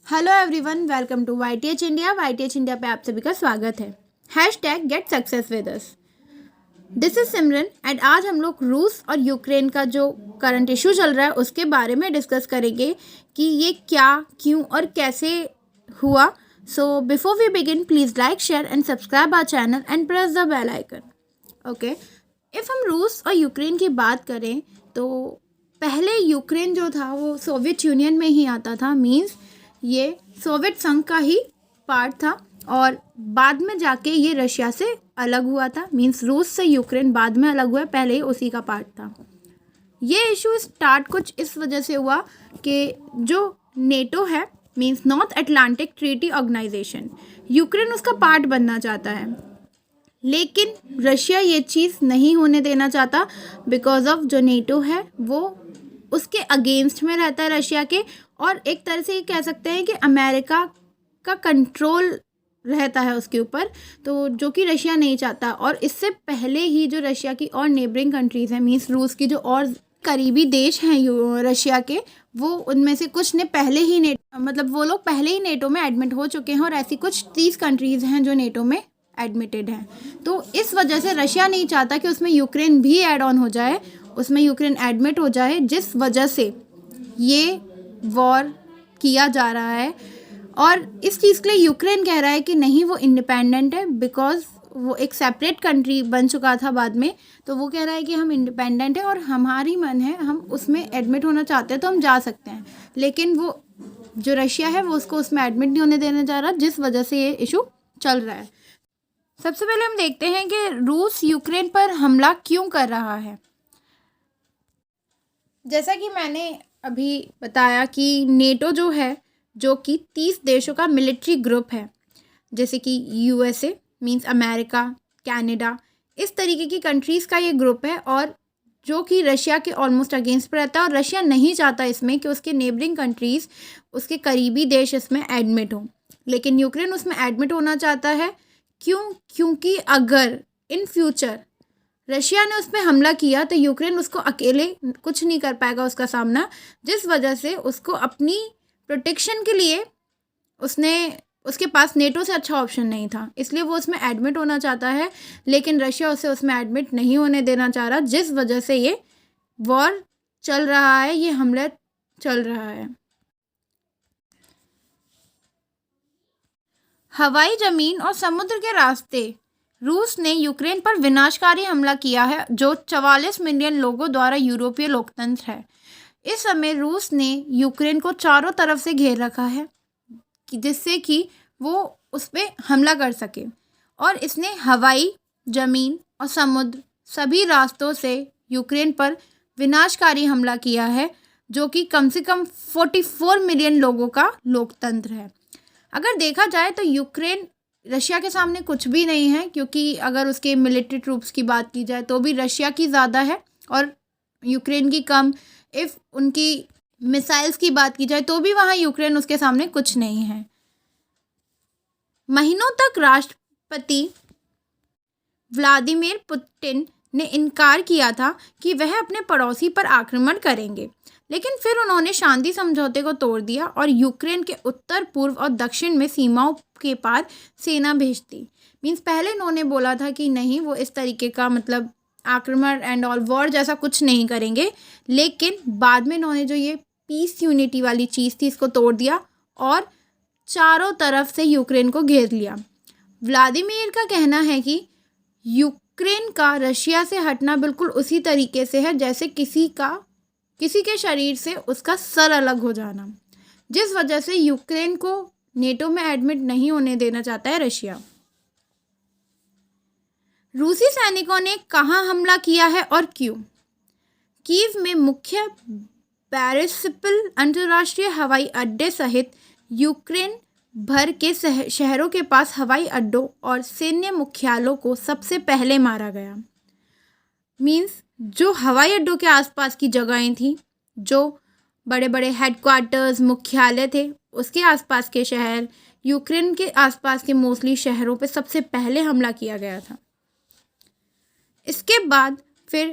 Hello everyone, welcome to YTH India. YTH India पे आप सभी का स्वागत है। Hashtag get success with us. This is Simran and आज हम लोग रूस और यूक्रेन का जो करंट इशू चल रहा है उसके बारे में डिस्कस करेंगे कि ये क्या, क्यों और कैसे हुआ। So before we begin, please like, share and subscribe our channel and press the bell icon. Okay, if हम रूस और यूक्रेन की बात करें तो पहले यूक्रेन जो था वो सोवियत यूनियन में ही आता था। मींस ये सोवियत संघ का ही पार्ट था और बाद में जाके ये रशिया से अलग हुआ था। मींस रूस से यूक्रेन बाद में अलग हुआ, पहले ही उसी का पार्ट था। ये इशू स्टार्ट कुछ इस वजह से हुआ कि जो नेटो है, means North Atlantic Treaty Organization, Ukraine उसका पार्ट बनना चाहता है, लेकिन रशिया ये चीज़ नहीं होने देना चाहता बिकॉज ऑफ जो नेटो है वो उसके अगेंस्ट में रहता है रशिया के। और एक तरह से ये कह सकते हैं कि अमेरिका का कंट्रोल रहता है उसके ऊपर, तो जो कि रशिया नहीं चाहता। और इससे पहले ही जो रशिया की और नेबरिंग कंट्रीज़ हैं, मीन्स रूस की जो और करीबी देश हैं रशिया के, वो उनमें से कुछ ने पहले ही वो लोग पहले ही नेटो में एडमिट हो चुके हैं और ऐसी कुछ 30 कंट्रीज़ हैं जो नेटो में एडमिटेड हैं। तो इस वजह से रशिया नहीं चाहता कि उसमें यूक्रेन भी ऐड ऑन हो जाए, उसमें यूक्रेन एडमिट हो जाए, जिस वजह से ये वॉर किया जा रहा है। और इस चीज़ के लिए यूक्रेन कह रहा है कि नहीं, वो इंडिपेंडेंट है बिकॉज वो एक सेपरेट कंट्री बन चुका था बाद में। तो वो कह रहा है कि हम इंडिपेंडेंट है और हमारी मन है, हम उसमें एडमिट होना चाहते हैं तो हम जा सकते हैं। लेकिन वो जो रशिया है वो उसको उसमें एडमिट नहीं होने देने जा रहा, जिस वजह से ये इशू चल रहा है। सबसे पहले हम देखते हैं कि रूस यूक्रेन पर हमला क्यों कर रहा है। जैसा कि मैंने अभी बताया कि नेटो जो है, जो कि 30 देशों का मिलिट्री ग्रुप है, जैसे कि USA मींस अमेरिका, कनाडा, इस तरीके की कंट्रीज़ का ये ग्रुप है और जो कि रशिया के ऑलमोस्ट अगेंस्ट पर रहता है। और रशिया नहीं चाहता इसमें कि उसके नेबरिंग कंट्रीज़, उसके करीबी देश इसमें एडमिट हों, लेकिन यूक्रेन उसमें एडमिट होना चाहता है। क्यों? क्योंकि अगर इन फ्यूचर रशिया ने उस पर हमला किया तो यूक्रेन उसको अकेले कुछ नहीं कर पाएगा उसका सामना, जिस वजह से उसको अपनी प्रोटेक्शन के लिए उसके पास नेटो से अच्छा ऑप्शन नहीं था, इसलिए वो उसमें एडमिट होना चाहता है। लेकिन रशिया उसे उसमें एडमिट नहीं होने देना चाह रहा, जिस वजह से ये वॉर चल रहा है, ये हमला चल रहा है। हवाई, जमीन और समुद्र के रास्ते रूस ने यूक्रेन पर विनाशकारी हमला किया है, जो 44 मिलियन लोगों द्वारा यूरोपीय लोकतंत्र है। इस समय रूस ने यूक्रेन को चारों तरफ से घेर रखा है जिससे कि वो उस पर हमला कर सके। और इसने हवाई, जमीन और समुद्र सभी रास्तों से यूक्रेन पर विनाशकारी हमला किया है, जो कि कम से कम 44 मिलियन लोगों का लोकतंत्र है। अगर देखा जाए तो यूक्रेन रशिया के सामने कुछ भी नहीं है, क्योंकि अगर उसके मिलिट्री ट्रूप्स की बात की जाए तो भी रशिया की ज़्यादा है और यूक्रेन की कम। इफ़ उनकी मिसाइल्स की बात की जाए तो भी वहाँ यूक्रेन उसके सामने कुछ नहीं है। महीनों तक राष्ट्रपति व्लादिमीर पुतिन ने इनकार किया था कि वह अपने पड़ोसी पर आक्रमण करेंगे, लेकिन फिर उन्होंने शांति समझौते को तोड़ दिया और यूक्रेन के उत्तर, पूर्व और दक्षिण में सीमाओं के पार सेना भेज दी। मीन्स पहले उन्होंने बोला था कि नहीं, वो इस तरीके का आक्रमण एंड ऑल वॉर जैसा कुछ नहीं करेंगे, लेकिन बाद में उन्होंने जो ये पीस यूनिटी वाली चीज़ थी इसको तोड़ दिया और चारों तरफ से यूक्रेन को घेर लिया। व्लादिमीर का कहना है कि यूक्रेन का रशिया से हटना बिल्कुल उसी तरीके से है जैसे किसी के शरीर से उसका सर अलग हो जाना, जिस वजह से यूक्रेन को नेटो में एडमिट नहीं होने देना चाहता है रशिया। रूसी सैनिकों ने कहाँ हमला किया है और क्यों? कीव में मुख्य बैरिस्पल अंतर्राष्ट्रीय हवाई अड्डे सहित यूक्रेन भर के शहरों के पास हवाई अड्डों और सैन्य मुख्यालयों को सबसे पहले मारा गया। मींस जो हवाई अड्डों के आसपास की जगहें थी, जो बड़े बड़े हेडक्वार्टर्स, मुख्यालय थे, उसके आसपास के शहर, यूक्रेन के आसपास के मोस्टली शहरों पे सबसे पहले हमला किया गया था। इसके बाद फिर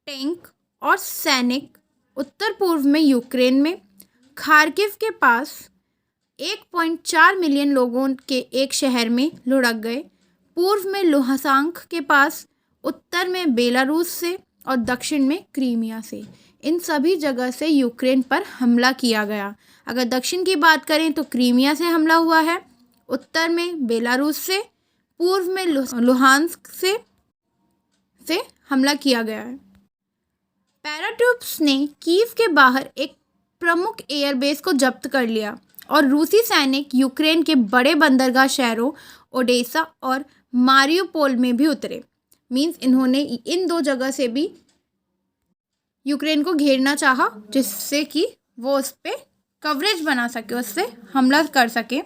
टैंक और सैनिक उत्तर पूर्व में यूक्रेन में खार्किव के पास 1.4 मिलियन लोगों के एक शहर में लुढ़क गए। पूर्व में लुहांस्क के पास, उत्तर में बेलारूस से और दक्षिण में क्रीमिया से। इन सभी जगह से यूक्रेन पर हमला किया गया। अगर दक्षिण की बात करें तो क्रीमिया से हमला हुआ है, उत्तर में बेलारूस से, पूर्व में लुहांस्क से हमला किया गया है। पैराट्रूप्स ने कीव के बाहर एक प्रमुख एयरबेस को जब्त कर लिया और रूसी सैनिक यूक्रेन के बड़े बंदरगाह शहरों ओडेसा और मारियोपोल में भी उतरे। मींस इन्होंने इन दो जगह से भी यूक्रेन को घेरना चाहा, जिससे कि वो उस पर कवरेज बना सके, उससे हमला कर सके।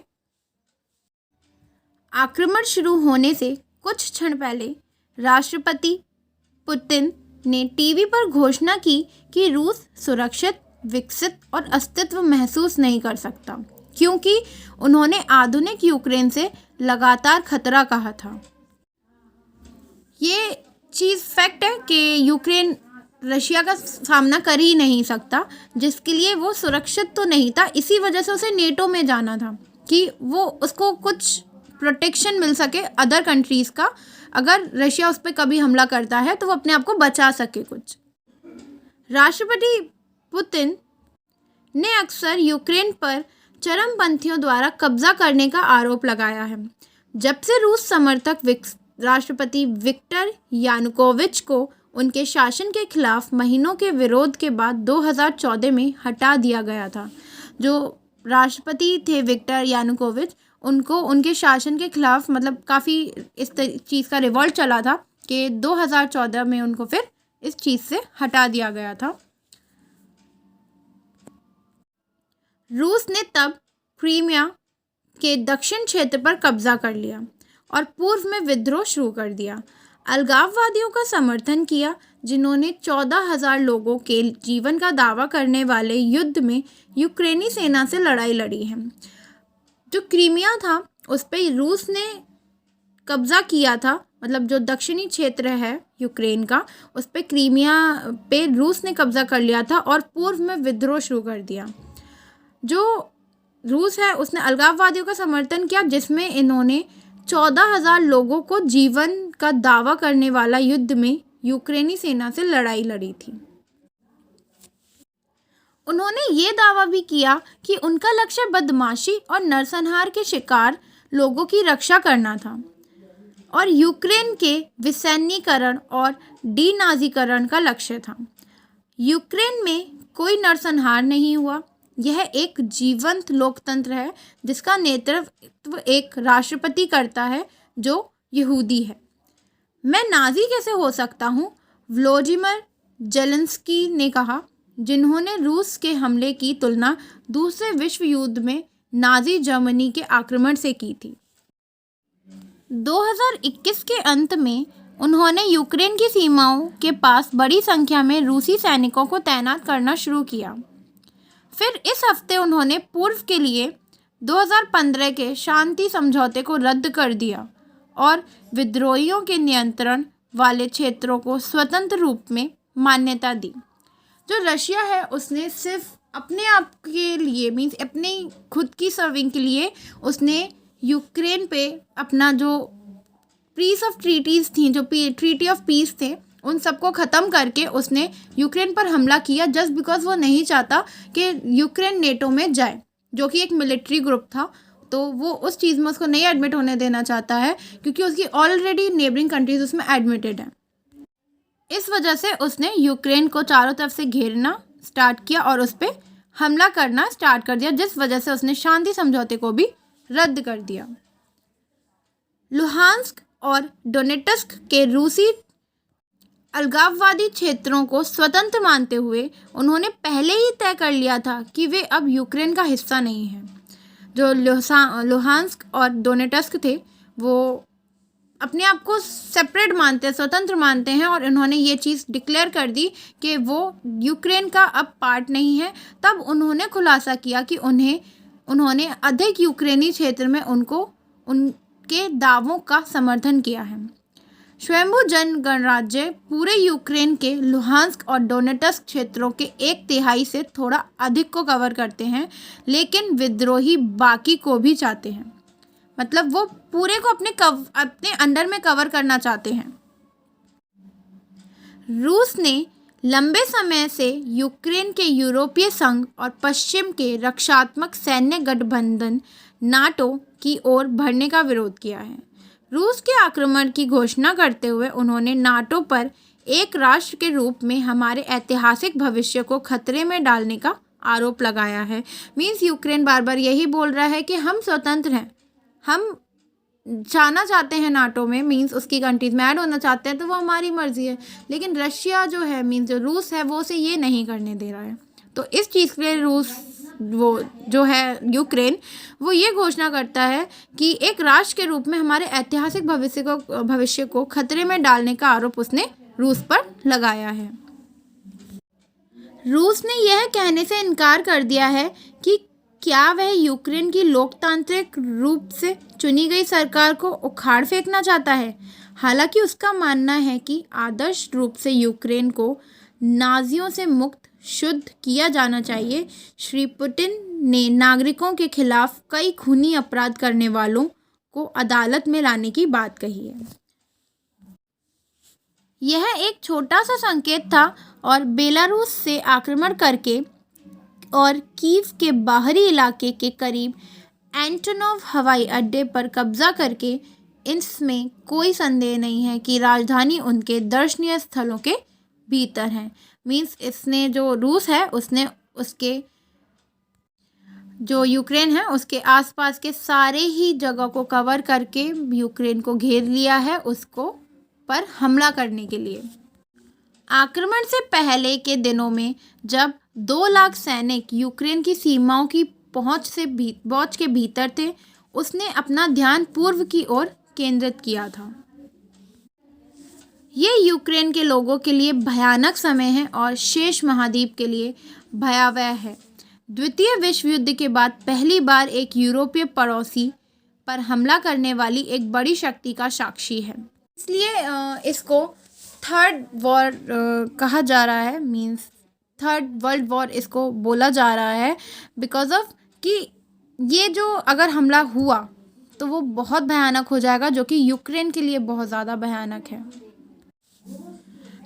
आक्रमण शुरू होने से कुछ क्षण पहले राष्ट्रपति पुतिन ने टीवी पर घोषणा की कि रूस सुरक्षित, विकसित और अस्तित्व महसूस नहीं कर सकता, क्योंकि उन्होंने आधुनिक यूक्रेन से लगातार खतरा कहा था। ये चीज़ फैक्ट है कि यूक्रेन रशिया का सामना कर ही नहीं सकता, जिसके लिए वो सुरक्षित तो नहीं था। इसी वजह से उसे नेटो में जाना था कि वो उसको कुछ प्रोटेक्शन मिल सके अदर कंट्रीज़ का। अगर रशिया उस पर कभी हमला करता है तो वो अपने आप को बचा सके कुछ। राष्ट्रपति पुतिन ने अक्सर यूक्रेन पर चरमपंथियों द्वारा कब्जा करने का आरोप लगाया है। जब से रूस समर्थक राष्ट्रपति विक्टर यानुकोविच को उनके शासन के खिलाफ महीनों के विरोध के बाद 2014 में हटा दिया गया था। जो राष्ट्रपति थे विक्टर यानुकोविच, उनको उनके शासन के खिलाफ मतलब काफ़ी इस चीज़ का रिवॉल्ट चला था कि 2014 में उनको फिर इस चीज़ से हटा दिया गया था। रूस ने तब क्रीमिया के दक्षिण क्षेत्र पर कब्जा कर लिया और पूर्व में विद्रोह शुरू कर दिया। अलगाववादियों का समर्थन किया, जिन्होंने 14,000 लोगों के जीवन का दावा करने वाले युद्ध में यूक्रेनी सेना से लड़ाई लड़ी है। जो क्रीमिया था उस पर रूस ने कब्जा किया था, मतलब जो दक्षिणी क्षेत्र है यूक्रेन का, उस पर क्रीमिया पे रूस ने कब्जा कर लिया था और पूर्व में विद्रोह शुरू कर दिया। जो रूस है उसने अलगाववादियों का समर्थन किया, जिसमें इन्होंने 14,000 लोगों को जीवन का दावा करने वाला युद्ध में यूक्रेनी सेना से लड़ाई लड़ी थी। उन्होंने ये दावा भी किया कि उनका लक्ष्य बदमाशी और नरसंहार के शिकार लोगों की रक्षा करना था और यूक्रेन के विसैन्यीकरण और डीनाजीकरण का लक्ष्य था। यूक्रेन में कोई नरसंहार नहीं हुआ। यह एक जीवंत लोकतंत्र है जिसका नेतृत्व एक राष्ट्रपति करता है जो यहूदी है। मैं नाजी कैसे हो सकता हूँ, व्लादिमीर जेलेंस्की ने कहा, जिन्होंने रूस के हमले की तुलना दूसरे विश्व युद्ध में नाजी जर्मनी के आक्रमण से की थी। 2021 के अंत में उन्होंने यूक्रेन की सीमाओं के पास बड़ी संख्या में रूसी सैनिकों को तैनात करना शुरू किया। फिर इस हफ्ते उन्होंने पूर्व के लिए 2015 के शांति समझौते को रद्द कर दिया और विद्रोहियों के नियंत्रण वाले क्षेत्रों को स्वतंत्र रूप में मान्यता दी। जो रशिया है उसने सिर्फ अपने आप के लिए मीन्स अपने खुद की सर्विंग के लिए उसने यूक्रेन पे अपना जो पीस ऑफ ट्रीटीज़ थी, जो ट्रीटी ऑफ पीस थे, उन सबको ख़त्म करके उसने यूक्रेन पर हमला किया जस्ट बिकॉज वो नहीं चाहता कि यूक्रेन नेटो में जाए, जो कि एक मिलिट्री ग्रुप था। तो वो उस चीज़ में उसको नहीं एडमिट होने देना चाहता है क्योंकि उसकी ऑलरेडी नेबरिंग कंट्रीज उसमें एडमिटेड हैं। इस वजह से उसने यूक्रेन को चारों तरफ से घेरना स्टार्ट किया और उस पर हमला करना स्टार्ट कर दिया, जिस वजह से उसने शांति समझौते को भी रद्द कर दिया। लुहांस्क और डोनेट्स्क के रूसी अलगाववादी क्षेत्रों को स्वतंत्र मानते हुए उन्होंने पहले ही तय कर लिया था कि वे अब यूक्रेन का हिस्सा नहीं हैं। जो लुहांस्क और डोनेट्स्क थे वो अपने आप को सेपरेट मानते हैं, स्वतंत्र मानते हैं, और उन्होंने ये चीज़ डिक्लेयर कर दी कि वो यूक्रेन का अब पार्ट नहीं है। तब उन्होंने खुलासा किया कि उन्होंने अधिक यूक्रेनी क्षेत्र में उनके दावों का समर्थन किया है। स्वयंभू जन गणराज्य पूरे यूक्रेन के लुहांस्क और डोनेट्स्क क्षेत्रों के 1/3 से थोड़ा अधिक को कवर करते हैं, लेकिन विद्रोही बाकी को भी चाहते हैं। मतलब वो पूरे को अपने अंडर में कवर करना चाहते हैं। रूस ने लंबे समय से यूक्रेन के यूरोपीय संघ और पश्चिम के रक्षात्मक सैन्य गठबंधन नाटो की ओर बढ़ने का विरोध किया है। रूस के आक्रमण की घोषणा करते हुए उन्होंने नाटो पर एक राष्ट्र के रूप में हमारे ऐतिहासिक भविष्य को खतरे में डालने का आरोप लगाया है। मीन्स यूक्रेन बार बार यही बोल रहा है कि हम स्वतंत्र हैं, हम जाना चाहते हैं नाटो में, मीन्स उसकी कंट्रीज में ऐड होना चाहते हैं, तो वो हमारी मर्जी है। लेकिन रशिया जो है, मीन्स जो रूस है, वो उसे ये नहीं करने दे रहा है। तो इस चीज़ के लिए रूस, वो जो है यूक्रेन, वो ये घोषणा करता है कि एक राष्ट्र के रूप में हमारे ऐतिहासिक भविष्य को खतरे में डालने का आरोप उसने रूस पर लगाया है। रूस ने यह कहने से इनकार कर दिया है कि क्या वह यूक्रेन की लोकतांत्रिक रूप से चुनी गई सरकार को उखाड़ फेंकना चाहता है। हालांकि उसका मानना है कि आदर्श रूप से यूक्रेन को नाजियों से मुक्त शुद्ध किया जाना चाहिए। श्री पुतिन ने नागरिकों के खिलाफ कई खूनी अपराध करने वालों को अदालत में लाने की बात कही है। यह एक छोटा सा संकेत था और बेलारूस से आक्रमण करके और कीव के बाहरी इलाके के करीब एंटोनोव हवाई अड्डे पर कब्जा करके इसमें कोई संदेह नहीं है कि राजधानी उनके दर्शनीय स्थलों के भीतर है। मीन्स इसने, जो रूस है, उसने उसके जो यूक्रेन है उसके आसपास के सारे ही जगह को कवर करके यूक्रेन को घेर लिया है, उसको पर हमला करने के लिए। आक्रमण से पहले के दिनों में जब 2 लाख सैनिक यूक्रेन की सीमाओं की पहुंच के भीतर थे, उसने अपना ध्यान पूर्व की ओर केंद्रित किया था। ये यूक्रेन के लोगों के लिए भयानक समय है और शेष महाद्वीप के लिए भयावह है। द्वितीय विश्व युद्ध के बाद पहली बार एक यूरोपीय पड़ोसी पर हमला करने वाली एक बड़ी शक्ति का साक्षी है। इसलिए इसको थर्ड वॉर कहा जा रहा है। मीन्स थर्ड वर्ल्ड वॉर इसको बोला जा रहा है, बिकॉज ऑफ कि ये जो अगर हमला हुआ तो वो बहुत भयानक हो जाएगा, जो कि यूक्रेन के लिए बहुत ज़्यादा भयानक है।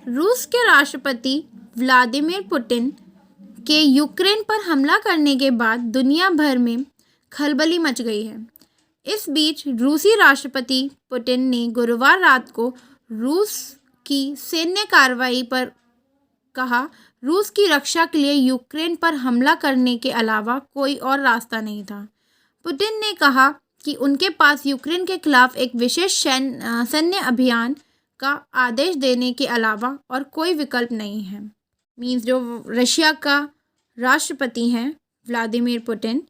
रूस के राष्ट्रपति व्लादिमीर पुतिन के यूक्रेन पर हमला करने के बाद दुनिया भर में खलबली मच गई है। इस बीच रूसी राष्ट्रपति पुतिन ने गुरुवार रात को रूस की सैन्य कार्रवाई पर कहा, रूस की रक्षा के लिए यूक्रेन पर हमला करने के अलावा कोई और रास्ता नहीं था। पुतिन ने कहा कि उनके पास यूक्रेन के खिलाफ एक विशेष सैन्य अभियान का आदेश देने के अलावा और कोई विकल्प नहीं है। मीन्स जो रशिया का राष्ट्रपति हैं व्लादिमीर पुतिन,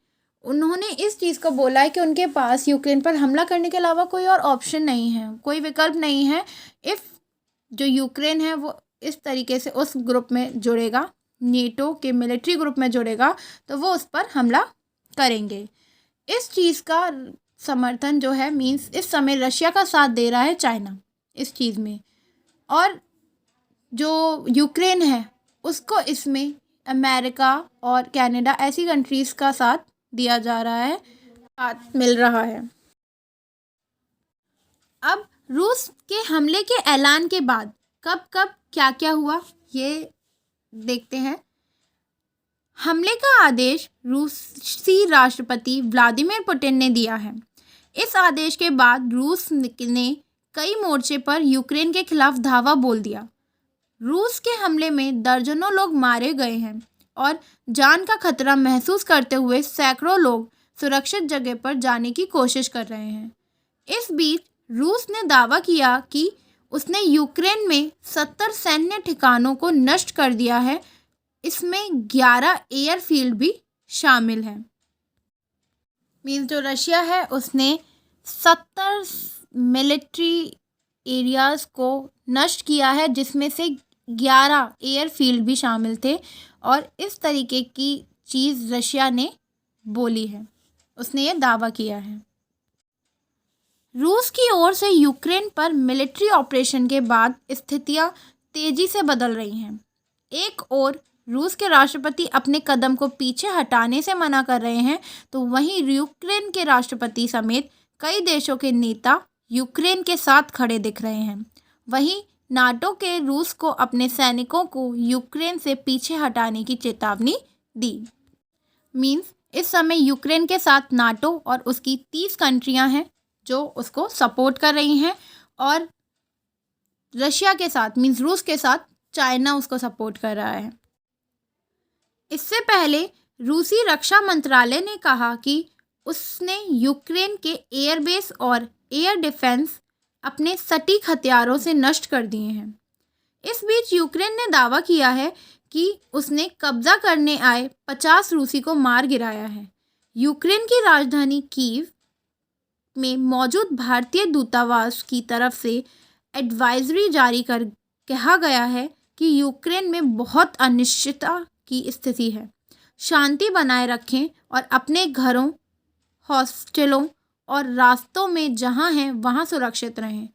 उन्होंने इस चीज़ को बोला है कि उनके पास यूक्रेन पर हमला करने के अलावा कोई और ऑप्शन नहीं है, कोई विकल्प नहीं है। इफ़ जो यूक्रेन है वो इस तरीके से उस ग्रुप में जुड़ेगा, नेटो के मिलिट्री ग्रुप में जुड़ेगा, तो वो उस पर हमला करेंगे। इस चीज़ का समर्थन जो है, मीन्स इस समय रशिया का साथ दे रहा है चाइना इस चीज़ में, और जो यूक्रेन है उसको इसमें अमेरिका और कनाडा ऐसी कंट्रीज़ का साथ दिया जा रहा है, साथ मिल रहा है। अब रूस के हमले के ऐलान के बाद कब कब क्या क्या हुआ ये देखते हैं। हमले का आदेश रूसी राष्ट्रपति व्लादिमीर पुतिन ने दिया है। इस आदेश के बाद रूस ने कई मोर्चे पर यूक्रेन के खिलाफ धावा बोल दिया। रूस के हमले में दर्जनों लोग मारे गए हैं और जान का खतरा महसूस करते हुए सैकड़ों लोग सुरक्षित जगह पर जाने की कोशिश कर रहे हैं। इस बीच रूस ने दावा किया कि उसने यूक्रेन में 70 सैन्य ठिकानों को नष्ट कर दिया है। इसमें 11 एयरफील्ड भी शामिल हैं। मीन्स जो रशिया है उसने 70 मिलिट्री एरियाज़ को नष्ट किया है, जिसमें से 11 एयरफील्ड भी शामिल थे। और इस तरीके की चीज़ रशिया ने बोली है, उसने ये दावा किया है। रूस की ओर से यूक्रेन पर मिलिट्री ऑपरेशन के बाद स्थितियां तेजी से बदल रही हैं। एक ओर रूस के राष्ट्रपति अपने कदम को पीछे हटाने से मना कर रहे हैं, तो वहीं यूक्रेन के राष्ट्रपति समेत कई देशों के नेता यूक्रेन के साथ खड़े दिख रहे हैं। वहीं नाटो के रूस को अपने सैनिकों को यूक्रेन से पीछे हटाने की चेतावनी दी। मीन्स इस समय यूक्रेन के साथ नाटो और उसकी 30 कंट्रियां हैं जो उसको सपोर्ट कर रही हैं, और रशिया के साथ मीन्स रूस के साथ चाइना उसको सपोर्ट कर रहा है। इससे पहले रूसी रक्षा मंत्रालय ने कहा कि उसने यूक्रेन के एयरबेस और एयर डिफेंस अपने सटीक हथियारों से नष्ट कर दिए हैं। इस बीच यूक्रेन ने दावा किया है कि उसने कब्जा करने आए 50 रूसी को मार गिराया है। यूक्रेन की राजधानी कीव में मौजूद भारतीय दूतावास की तरफ से एडवाइजरी जारी कर कहा गया है कि यूक्रेन में बहुत अनिश्चितता की स्थिति है। शांति बनाए रखें और अपने घरों, हॉस्टलों और रास्तों में जहां हैं वहां सुरक्षित रहें।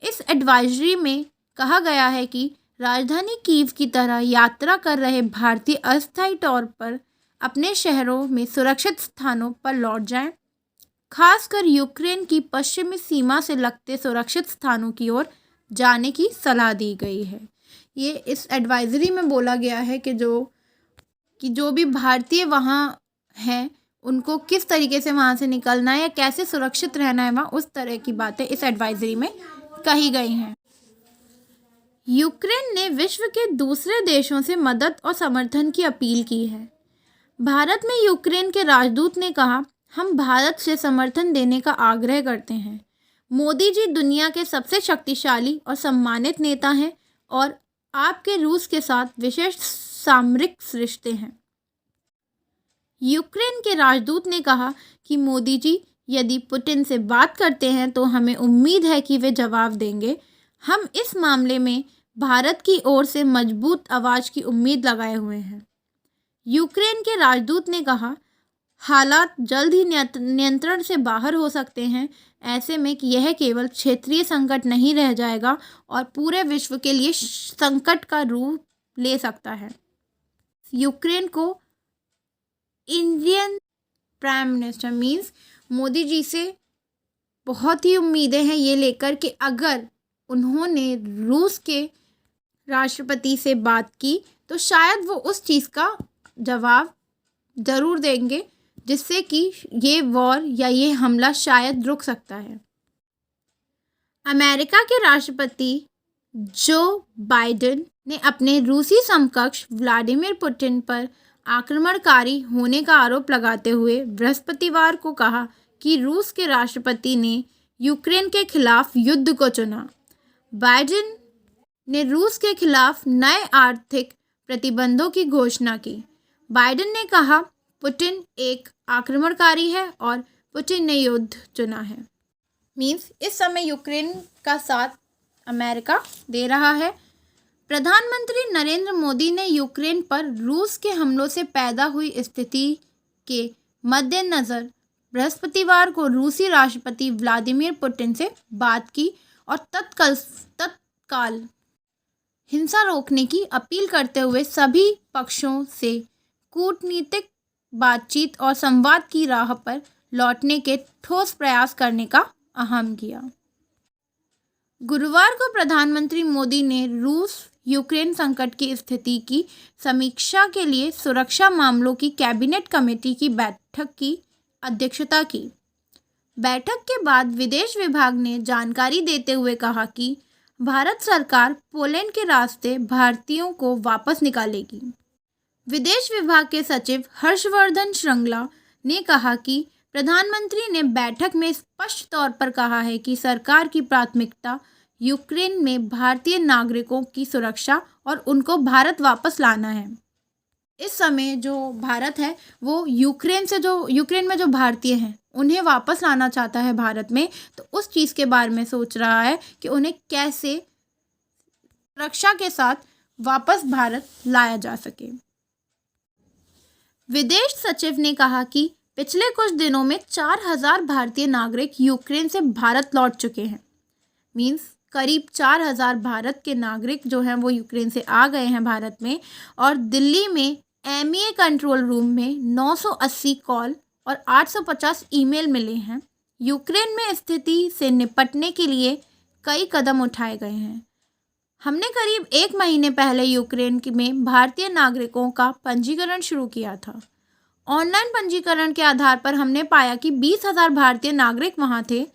इस एडवाइजरी में कहा गया है कि राजधानी कीव की तरह यात्रा कर रहे भारतीय अस्थायी तौर पर अपने शहरों में सुरक्षित स्थानों पर लौट जाएं। खासकर यूक्रेन की पश्चिमी सीमा से लगते सुरक्षित स्थानों की ओर जाने की सलाह दी गई है। ये इस एडवाइजरी में बोला गया है कि जो भी भारतीय वहाँ हैं उनको किस तरीके से वहाँ से निकलना है या कैसे सुरक्षित रहना है वहाँ, उस तरह की बातें इस एडवाइजरी में कही गई हैं। यूक्रेन ने विश्व के दूसरे देशों से मदद और समर्थन की अपील की है। भारत में यूक्रेन के राजदूत ने कहा, हम भारत से समर्थन देने का आग्रह करते हैं। मोदी जी दुनिया के सबसे शक्तिशाली और सम्मानित नेता हैं और आपके रूस के साथ विशेष सामरिक रिश्ते हैं। यूक्रेन के राजदूत ने कहा कि मोदी जी यदि पुतिन से बात करते हैं तो हमें उम्मीद है कि वे जवाब देंगे। हम इस मामले में भारत की ओर से मजबूत आवाज़ की उम्मीद लगाए हुए हैं। यूक्रेन के राजदूत ने कहा, हालात जल्द ही नियंत्रण से बाहर हो सकते हैं। ऐसे में कि यह केवल क्षेत्रीय संकट नहीं रह जाएगा और पूरे विश्व के लिए संकट का रूप ले सकता है। यूक्रेन को Indian prime minister means Modi ji से बहुत ही उम्मीदें हैं ये लेकर कि अगर उन्होंने रूस के राष्ट्रपति से बात की तो शायद वो उस चीज़ का जवाब ज़रूर देंगे, जिससे कि ये वॉर या ये हमला शायद रुक सकता है। अमेरिका के राष्ट्रपति जो बाइडेन ने अपने रूसी समकक्ष व्लादिमीर पुतिन पर आक्रमणकारी होने का आरोप लगाते हुए बृहस्पतिवार को कहा कि रूस के राष्ट्रपति ने यूक्रेन के खिलाफ युद्ध को चुना। बाइडेन ने रूस के खिलाफ नए आर्थिक प्रतिबंधों की घोषणा की। बाइडेन ने कहा, पुतिन एक आक्रमणकारी है और पुतिन ने युद्ध चुना है। मीन्स इस समय यूक्रेन का साथ अमेरिका दे रहा है। प्रधानमंत्री नरेंद्र मोदी ने यूक्रेन पर रूस के हमलों से पैदा हुई स्थिति के मद्देनज़र बृहस्पतिवार को रूसी राष्ट्रपति व्लादिमीर पुतिन से बात की और तत्काल हिंसा रोकने की अपील करते हुए सभी पक्षों से कूटनीतिक बातचीत और संवाद की राह पर लौटने के ठोस प्रयास करने का आह्वान किया। गुरुवार को प्रधानमंत्री मोदी ने रूस यूक्रेन संकट की स्थिति की समीक्षा के लिए सुरक्षा मामलों की कैबिनेट कमेटी की बैठक की अध्यक्षता की। बैठक के बाद विदेश विभाग ने जानकारी देते हुए कहा कि भारत सरकार पोलैंड के रास्ते भारतीयों को वापस निकालेगी। विदेश विभाग के सचिव हर्षवर्धन श्रृंगला ने कहा कि प्रधानमंत्री ने बैठक में स्पष्ट तौर पर कहा है कि सरकार की प्राथमिकता यूक्रेन में भारतीय नागरिकों की सुरक्षा और उनको भारत वापस लाना है। इस समय जो भारत है वो यूक्रेन में जो भारतीय हैं उन्हें वापस लाना चाहता है भारत में, तो उस चीज़ के बारे में सोच रहा है कि उन्हें कैसे सुरक्षा के साथ वापस भारत लाया जा सके। विदेश सचिव ने कहा कि पिछले कुछ दिनों में 4,000 भारतीय नागरिक यूक्रेन से भारत लौट चुके हैं। मीन्स करीब 4,000 भारत के नागरिक जो हैं वो यूक्रेन से आ गए हैं भारत में। और दिल्ली में MEA कंट्रोल रूम में 980 कॉल और 850 ईमेल मिले हैं। यूक्रेन में स्थिति से निपटने के लिए कई कदम उठाए गए हैं। हमने करीब 1 महीने पहले यूक्रेन में भारतीय नागरिकों का पंजीकरण शुरू किया था। ऑनलाइन पंजीकरण के आधार पर हमने पाया कि 20,000 भारतीय नागरिक वहां थे।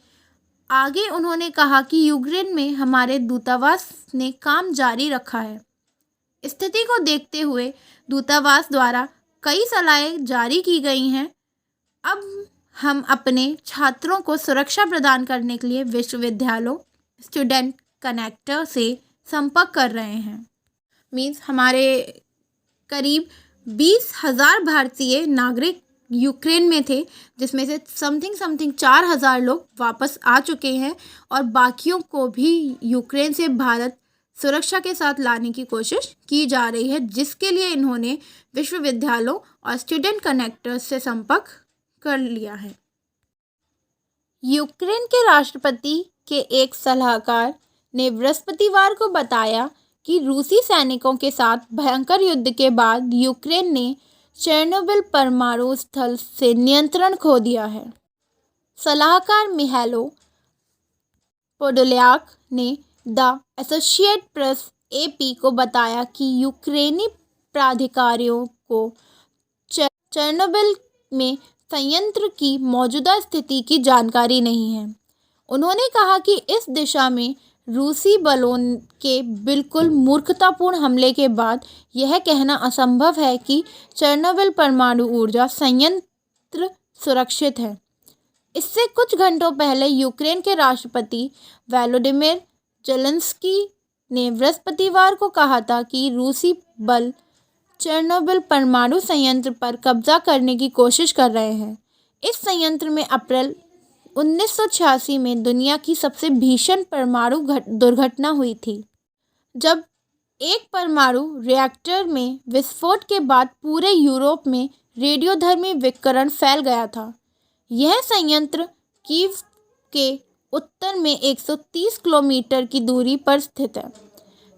आगे उन्होंने कहा कि यूक्रेन में हमारे दूतावास ने काम जारी रखा है। स्थिति को देखते हुए दूतावास द्वारा कई सलाहें जारी की गई हैं। अब हम अपने छात्रों को सुरक्षा प्रदान करने के लिए विश्वविद्यालयों स्टूडेंट कनेक्टर से संपर्क कर रहे हैं। मीन्स हमारे करीब 20,000 भारतीय नागरिक यूक्रेन में थे, जिसमें से समथिंग 4,000 लोग वापस आ चुके हैं और बाकियों को भी यूक्रेन से भारत सुरक्षा के साथ लाने की कोशिश की जा रही है, जिसके लिए इन्होंने विश्वविद्यालयों और स्टूडेंट कनेक्टर्स से संपर्क कर लिया है। यूक्रेन के राष्ट्रपति के एक सलाहकार ने बृहस्पतिवार को बताया कि रूसी सैनिकों के साथ भयंकर युद्ध के बाद यूक्रेन ने चेर्नोबिल परमाणु स्थल से नियंत्रण खो दिया है। सलाहकार मिहाइलो पोडोल्याक ने द एसोसिएटेड प्रेस AP को बताया कि यूक्रेनी प्राधिकारियों को चेर्नोबिल में संयंत्र की मौजूदा स्थिति की जानकारी नहीं है। उन्होंने कहा कि इस दिशा में रूसी बलों के बिल्कुल मूर्खतापूर्ण हमले के बाद यह कहना असंभव है कि चेर्नोबिल परमाणु ऊर्जा संयंत्र सुरक्षित है। इससे कुछ घंटों पहले यूक्रेन के राष्ट्रपति वोलोदिमीर ज़ेलेंस्की ने बृहस्पतिवार को कहा था कि रूसी बल चेर्नोबिल परमाणु संयंत्र पर कब्जा करने की कोशिश कर रहे हैं। इस संयंत्र में अप्रैल 1986 में दुनिया की सबसे भीषण परमाणु दुर्घटना हुई थी, जब एक परमाणु रिएक्टर में विस्फोट के बाद पूरे यूरोप में रेडियोधर्मी विकिरण फैल गया था। यह संयंत्र कीव के उत्तर में 130 किलोमीटर की दूरी पर स्थित है।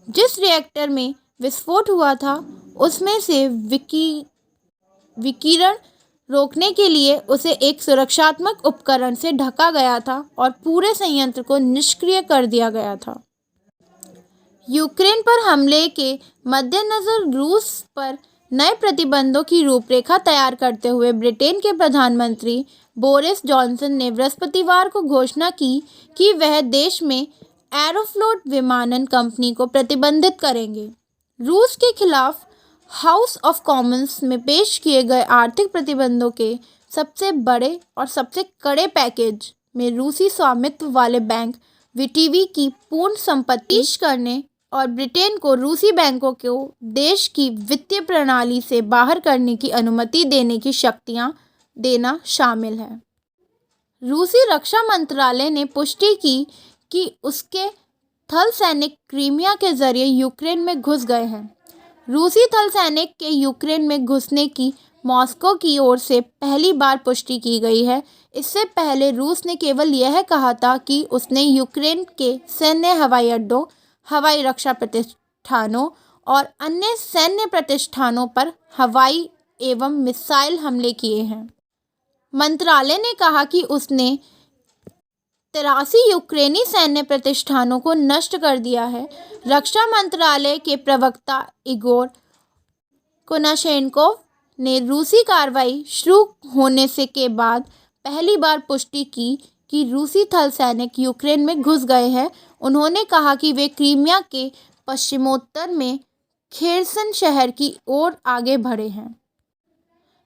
जिस रिएक्टर में विस्फोट हुआ था उसमें से विकिरण रोकने के लिए उसे एक सुरक्षात्मक उपकरण से ढका गया था और पूरे संयंत्र को निष्क्रिय कर दिया गया था। यूक्रेन पर हमले के मद्देनज़र रूस पर नए प्रतिबंधों की रूपरेखा तैयार करते हुए ब्रिटेन के प्रधानमंत्री बोरिस जॉनसन ने बृहस्पतिवार को घोषणा की कि वह देश में एरोफ्लोट विमानन कंपनी को प्रतिबंधित करेंगे। रूस के खिलाफ हाउस ऑफ कॉमन्स में पेश किए गए आर्थिक प्रतिबंधों के सबसे बड़े और सबसे कड़े पैकेज में रूसी स्वामित्व वाले बैंक VTB की पूर्ण संपत्ति करने और ब्रिटेन को रूसी बैंकों को देश की वित्तीय प्रणाली से बाहर करने की अनुमति देने की शक्तियां देना शामिल है। रूसी रक्षा मंत्रालय ने पुष्टि की कि उसके थल सैनिक क्रीमिया के जरिए यूक्रेन में घुस गए हैं। रूसी थल सैनिक के यूक्रेन में घुसने की मॉस्को की ओर से पहली बार पुष्टि की गई है। इससे पहले रूस ने केवल यह कहा था कि उसने यूक्रेन के सैन्य हवाई अड्डों, हवाई रक्षा प्रतिष्ठानों और अन्य सैन्य प्रतिष्ठानों पर हवाई एवं मिसाइल हमले किए हैं। मंत्रालय ने कहा कि उसने 83 यूक्रेनी सैन्य प्रतिष्ठानों को नष्ट कर दिया है। रक्षा मंत्रालय के प्रवक्ता इगोर कोनाशेंकोव ने रूसी कार्रवाई शुरू होने से के बाद पहली बार पुष्टि की कि रूसी थल सैनिक यूक्रेन में घुस गए हैं। उन्होंने कहा कि वे क्रीमिया के पश्चिमोत्तर में खेर्सन शहर की ओर आगे बढ़े हैं।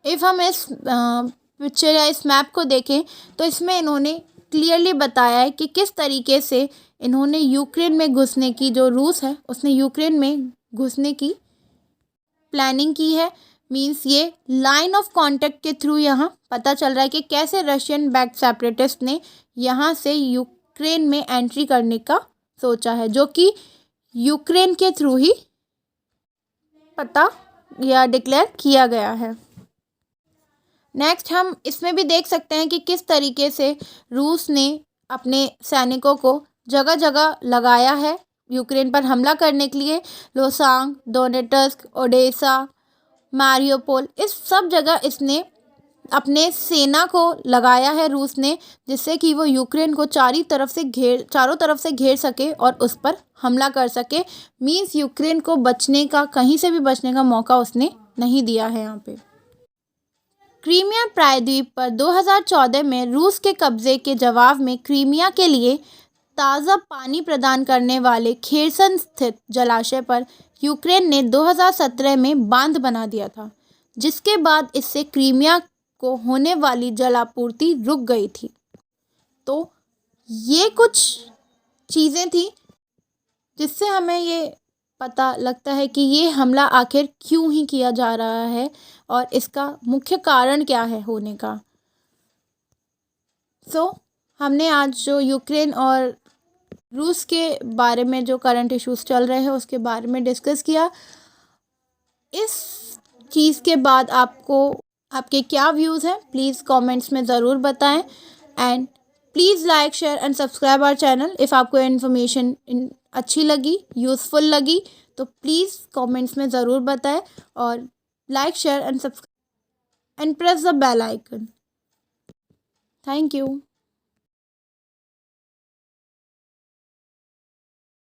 इफ़ हम इस पिक्चर या इस मैप को देखें तो इसमें इन्होंने क्लियरली बताया है कि किस तरीके से इन्होंने यूक्रेन में घुसने की, जो रूस है उसने यूक्रेन में घुसने की प्लानिंग की है। मींस ये लाइन ऑफ कांटेक्ट के थ्रू यहाँ पता चल रहा है कि कैसे रशियन बैक्ड सेपरेटिस्ट ने यहाँ से यूक्रेन में एंट्री करने का सोचा है, जो कि यूक्रेन के थ्रू ही पता या डिक्लेयर किया गया है। नेक्स्ट हम इसमें भी देख सकते हैं कि किस तरीके से रूस ने अपने सैनिकों को जगह जगह लगाया है यूक्रेन पर हमला करने के लिए। लोसांग, डोनेट्स्क, ओडेसा, मारियोपोल, इस सब जगह इसने अपने सेना को लगाया है रूस ने, जिससे कि वो यूक्रेन को चारों तरफ से घेर सके और उस पर हमला कर सके। मींस यूक्रेन को कहीं से भी बचने का मौका उसने नहीं दिया है यहाँ पे। क्रीमिया प्रायद्वीप पर 2014 में रूस के कब्जे के जवाब में क्रीमिया के लिए ताज़ा पानी प्रदान करने वाले खेर्सन स्थित जलाशय पर यूक्रेन ने 2017 में बांध बना दिया था, जिसके बाद इससे क्रीमिया को होने वाली जलापूर्ति रुक गई थी। तो ये कुछ चीज़ें थी जिससे हमें ये पता लगता है कि ये हमला आखिर क्यों ही किया जा रहा है और इसका मुख्य कारण क्या है होने का। हमने आज जो यूक्रेन और रूस के बारे में जो करंट इश्यूज चल रहे हैं उसके बारे में डिस्कस किया। इस चीज़ के बाद आपके क्या व्यूज़ हैं प्लीज़ कमेंट्स में ज़रूर बताएं and please like, share and subscribe our channel. If आपको इन्फॉर्मेशन अच्छी लगी, यूज़फुल लगी तो प्लीज़ कमेंट्स में ज़रूर बताएं और like, share and subscribe and press the bell icon. Thank you.